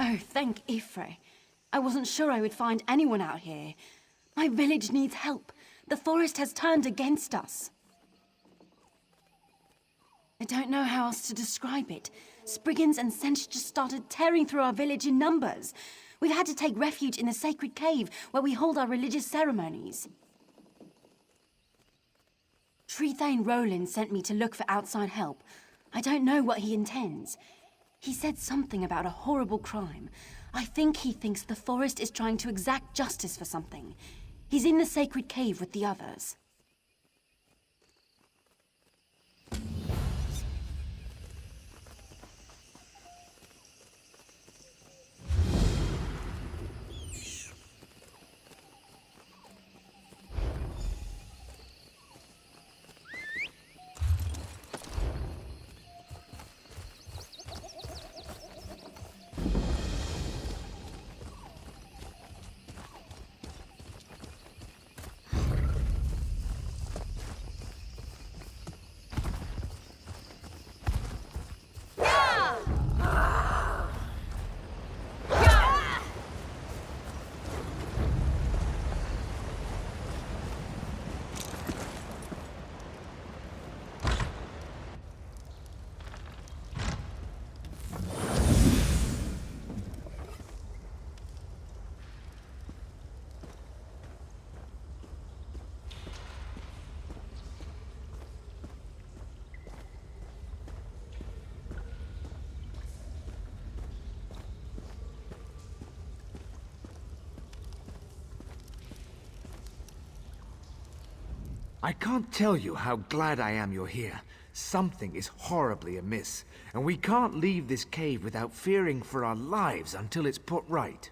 Oh, thank Ifre. I wasn't sure I would find anyone out here. My village needs help. The forest has turned against us. I don't know how else to describe it. Spriggans and Sench just started tearing through our village in numbers. We've had to take refuge in the sacred cave where we hold our religious ceremonies. Trethane Roland sent me to look for outside help. I don't know what he intends. He said something about a horrible crime. I think he thinks the forest is trying to exact justice for something. He's in the sacred cave with the others. I can't tell you how glad I am you're here. Something is horribly amiss, and we can't leave this cave without fearing for our lives until it's put right.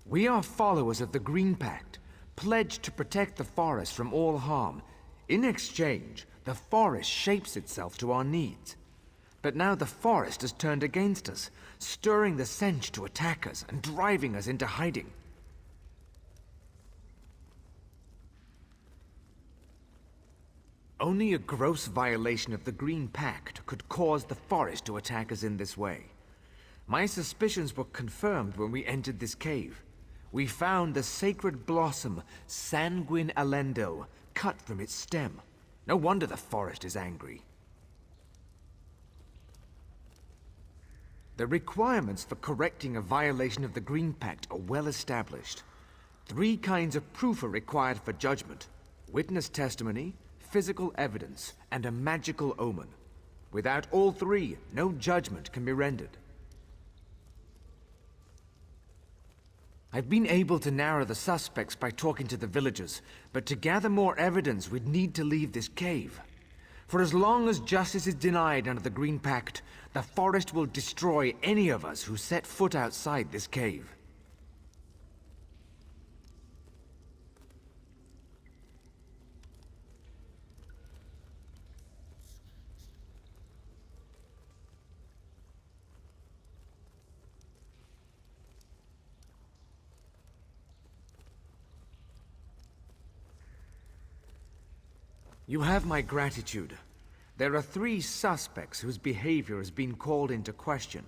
We are followers of the Green Pact, pledged to protect the forest from all harm. In exchange, the forest shapes itself to our needs. But now the forest has turned against us, stirring the Sench to attack us and driving us into hiding. Only a gross violation of the Green Pact could cause the forest to attack us in this way. My suspicions were confirmed when we entered this cave. We found the sacred blossom, Sanguine Alendo, cut from its stem. No wonder the forest is angry. The requirements for correcting a violation of the Green Pact are well established. 3 kinds of proof are required for judgment: witness testimony, physical evidence, and a magical omen. Without all 3, no judgment can be rendered. I've been able to narrow the suspects by talking to the villagers, but to gather more evidence, we'd need to leave this cave. For as long as justice is denied under the Green Pact, the forest will destroy any of us who set foot outside this cave. You have my gratitude. There are 3 suspects whose behavior has been called into question.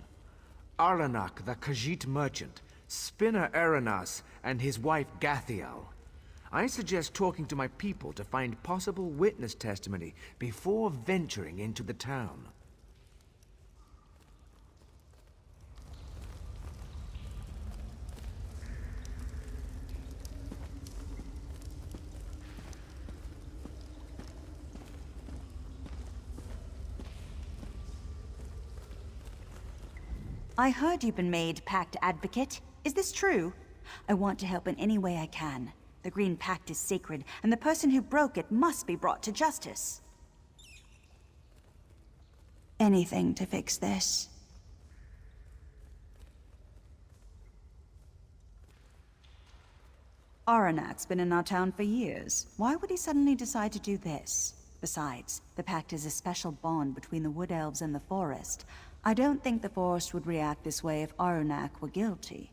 Arlanak, the Khajiit merchant, Spinner Aranas, and his wife Gathiel. I suggest talking to my people to find possible witness testimony before venturing into the town. I heard you've been made Pact Advocate. Is this true? I want to help in any way I can. The Green Pact is sacred, and the person who broke it must be brought to justice. Anything to fix this. Aranak's been in our town for years. Why would he suddenly decide to do this? Besides, the Pact is a special bond between the Wood Elves and the Forest. I don't think the Forest would react this way if Aranak were guilty.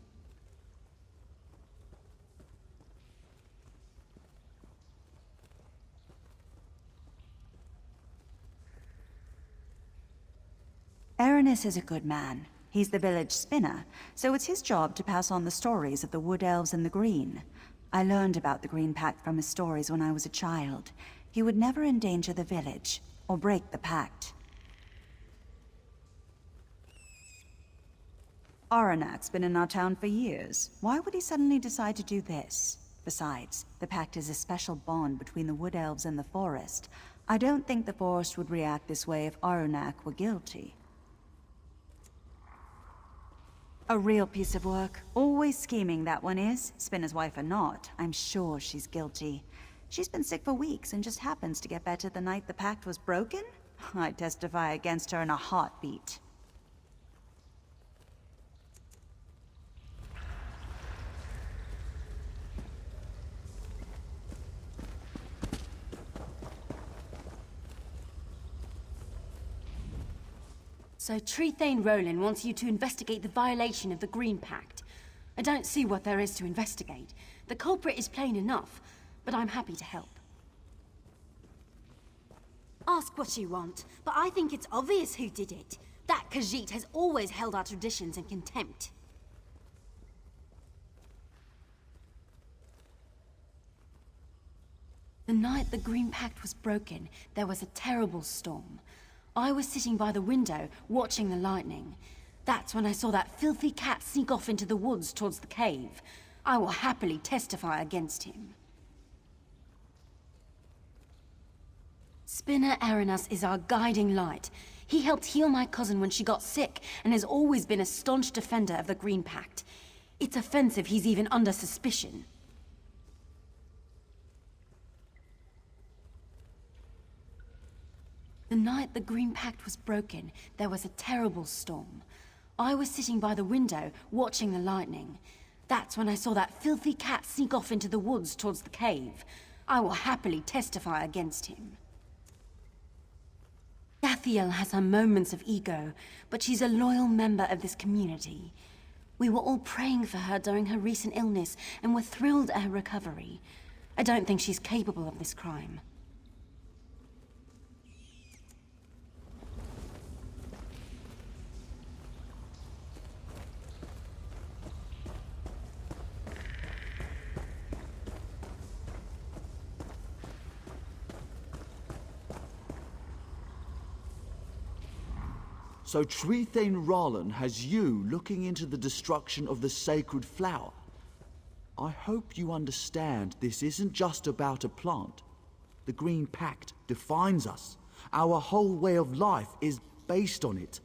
Aranis is a good man. He's the village spinner, so it's his job to pass on the stories of the Wood Elves and the Green. I learned about the Green Pact from his stories when I was a child. He would never endanger the village, or break the Pact. Aranak's been in our town for years. Why would he suddenly decide to do this? Besides, the Pact is a special bond between the Wood Elves and the Forest. I don't think the Forest would react this way if Aranak were guilty. A real piece of work. Always scheming, that one is. Spinner's wife or not, I'm sure she's guilty. She's been sick for weeks and just happens to get better the night the Pact was broken? I'd testify against her in a heartbeat. So Trethane Roland wants you to investigate the violation of the Green Pact. I don't see what there is to investigate. The culprit is plain enough, but I'm happy to help. Ask what you want, but I think it's obvious who did it. That Khajiit has always held our traditions in contempt. The night the Green Pact was broken, there was a terrible storm. I was sitting by the window, watching the lightning. That's when I saw that filthy cat sneak off into the woods towards the cave. I will happily testify against him. Spinner Aranas is our guiding light. He helped heal my cousin when she got sick, and has always been a staunch defender of the Green Pact. It's offensive he's even under suspicion. The night the Green Pact was broken, there was a terrible storm. I was sitting by the window, watching the lightning. That's when I saw that filthy cat sneak off into the woods towards the cave. I will happily testify against him. Gathiel has her moments of ego, but she's a loyal member of this community. We were all praying for her during her recent illness, and were thrilled at her recovery. I don't think she's capable of this crime. So Trethane Roland has you looking into the destruction of the sacred flower. I hope you understand this isn't just about a plant. The Green Pact defines us. Our whole way of life is based on it.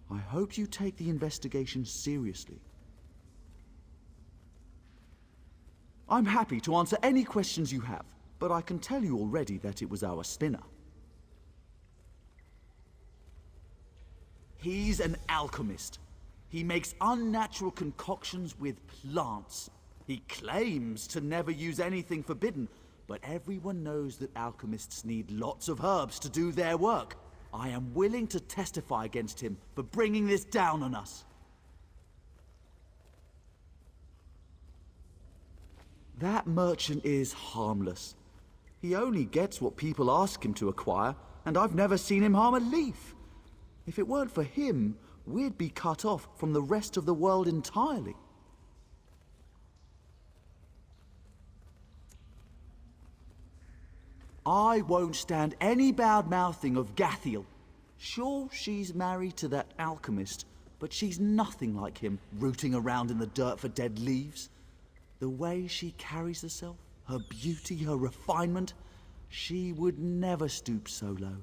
I hope you take the investigation seriously. I'm happy to answer any questions you have, but I can tell you already that it was our spinner. He's an alchemist. He makes unnatural concoctions with plants. He claims to never use anything forbidden, but everyone knows that alchemists need lots of herbs to do their work. I am willing to testify against him for bringing this down on us. That merchant is harmless. He only gets what people ask him to acquire, and I've never seen him harm a leaf. If it weren't for him, we'd be cut off from the rest of the world entirely. I won't stand any bad-mouthing of Gathiel. Sure, she's married to that alchemist, but she's nothing like him, rooting around in the dirt for dead leaves. The way she carries herself, her beauty, her refinement, she would never stoop so low.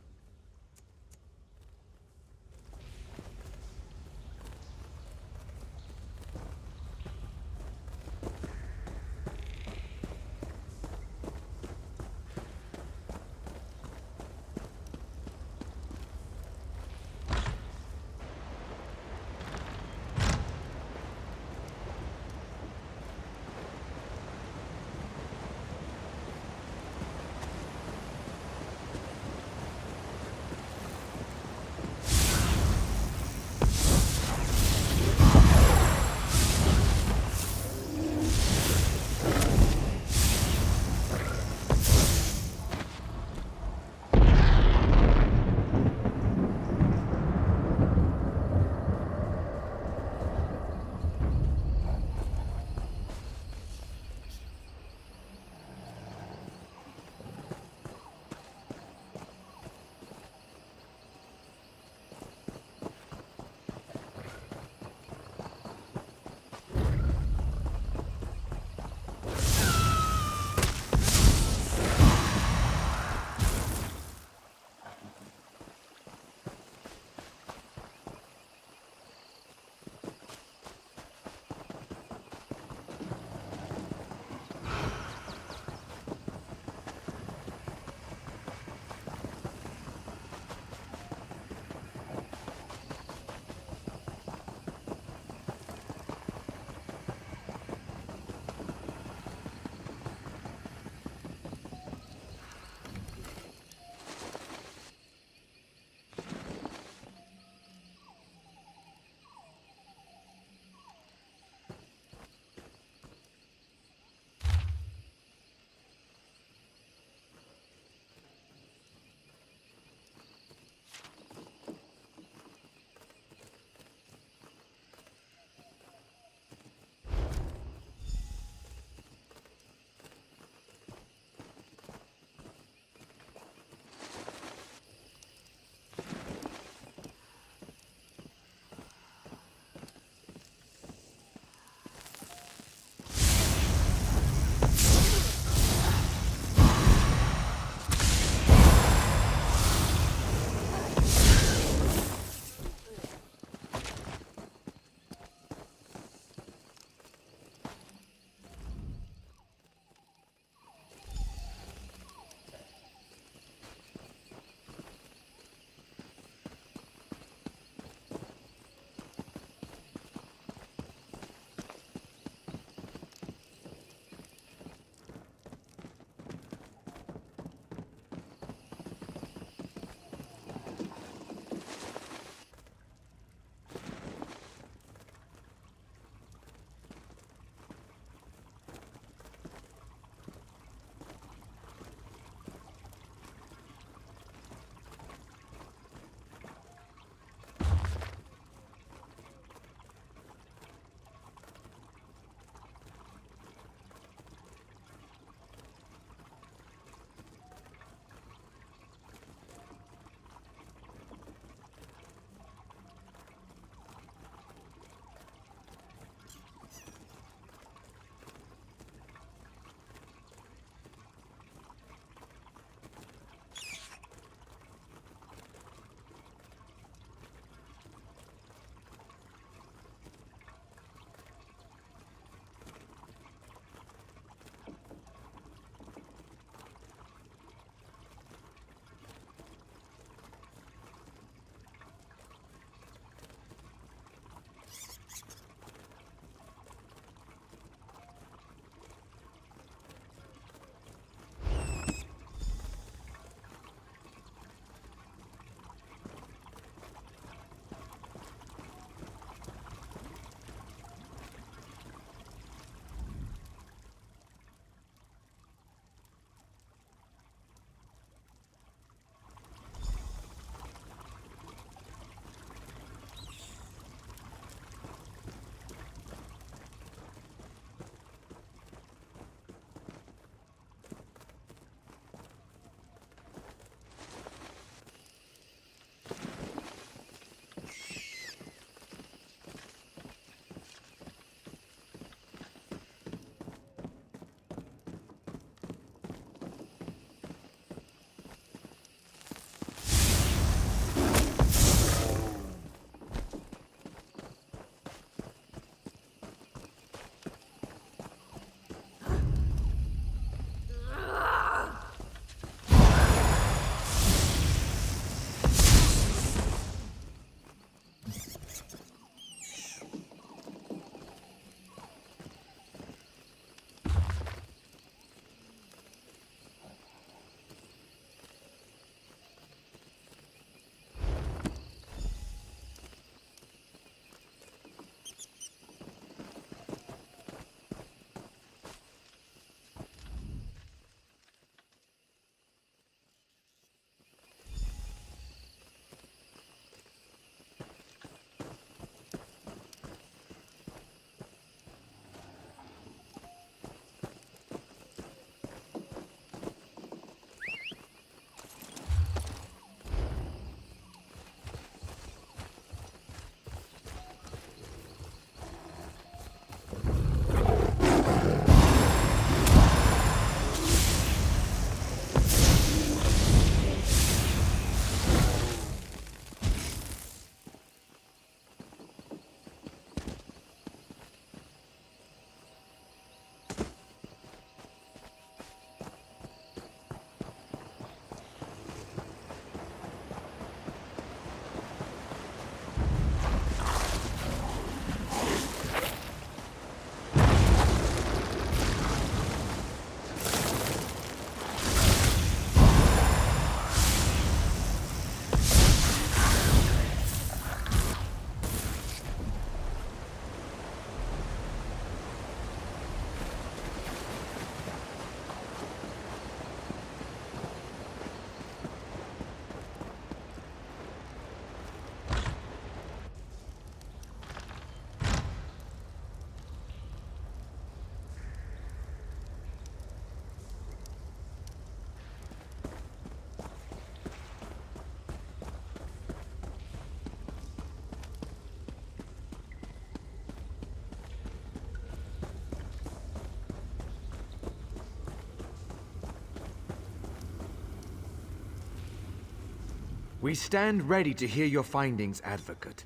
We stand ready to hear your findings, Advocate.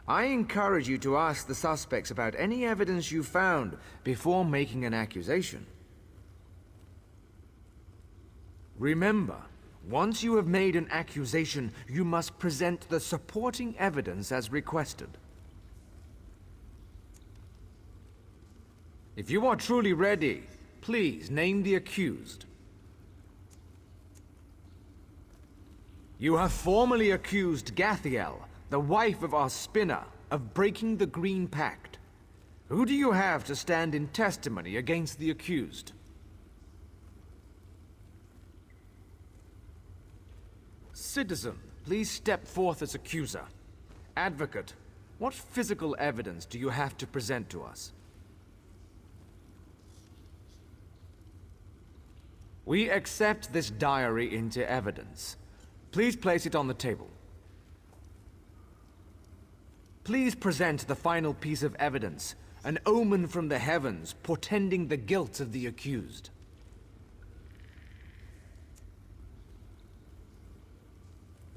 I encourage you to ask the suspects about any evidence you found before making an accusation. Remember, once you have made an accusation, you must present the supporting evidence as requested. If you are truly ready, please name the accused. You have formally accused Gathiel, the wife of our spinner, of breaking the Green Pact. Who do you have to stand in testimony against the accused? Citizen, please step forth as accuser. Advocate, what physical evidence do you have to present to us? We accept this diary into evidence. Please place it on the table. Please present the final piece of evidence, an omen from the heavens portending the guilt of the accused.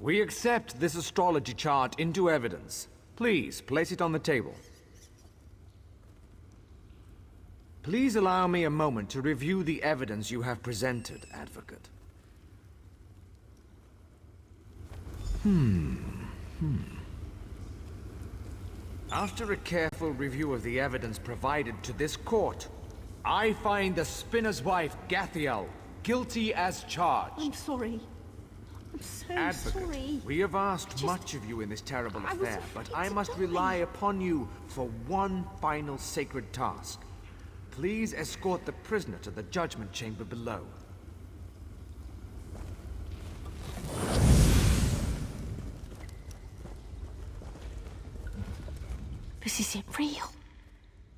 We accept this astrology chart into evidence. Please place it on the table. Please allow me a moment to review the evidence you have presented, Advocate. After a careful review of the evidence provided to this court, I find the spinner's wife, Gathiel, guilty as charged. I'm sorry. I'm so Advocate, sorry. we have asked much of you in this terrible I was affair, but afraid I to must die. rely upon you for one final sacred task. Please escort the prisoner to the judgment chamber below. This isn't real.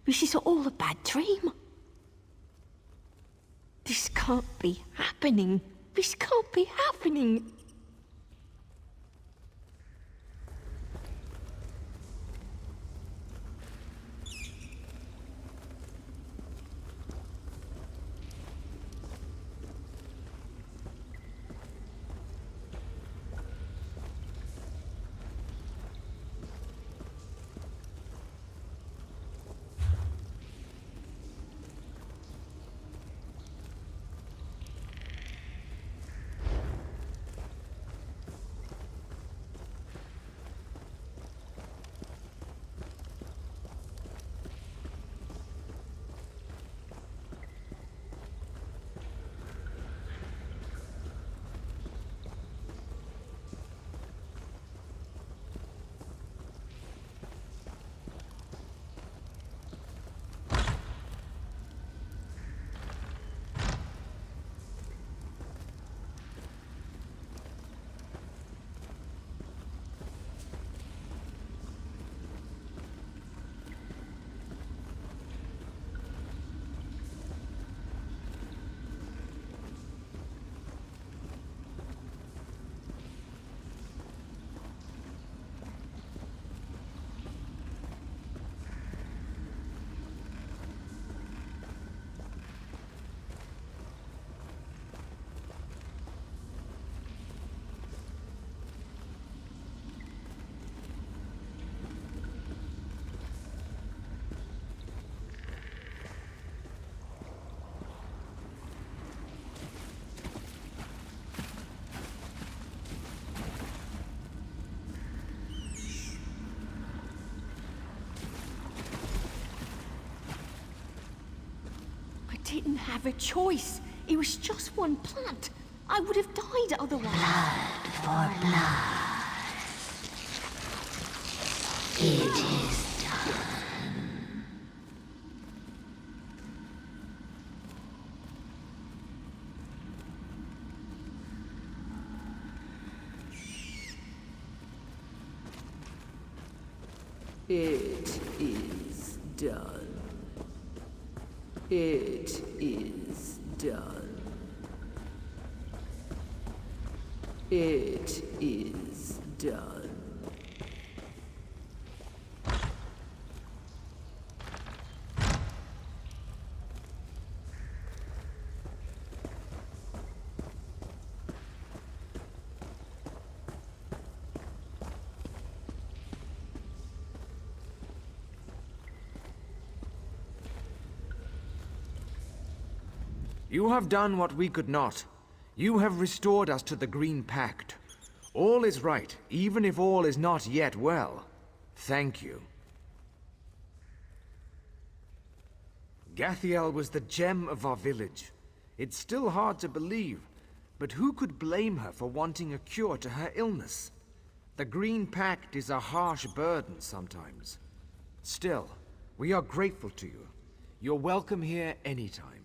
This is all a bad dream. This can't be happening. This can't be happening. I didn't have a choice. It was just one plant. I would have died otherwise. Blood for blood. It is done. It is done. It is done. It is done. You have done what we could not. You have restored us to the Green Pact. All is right, even if all is not yet well. Thank you. Gathiel was the gem of our village. It's still hard to believe, but who could blame her for wanting a cure to her illness? The Green Pact is a harsh burden sometimes. Still, we are grateful to you. You're welcome here anytime.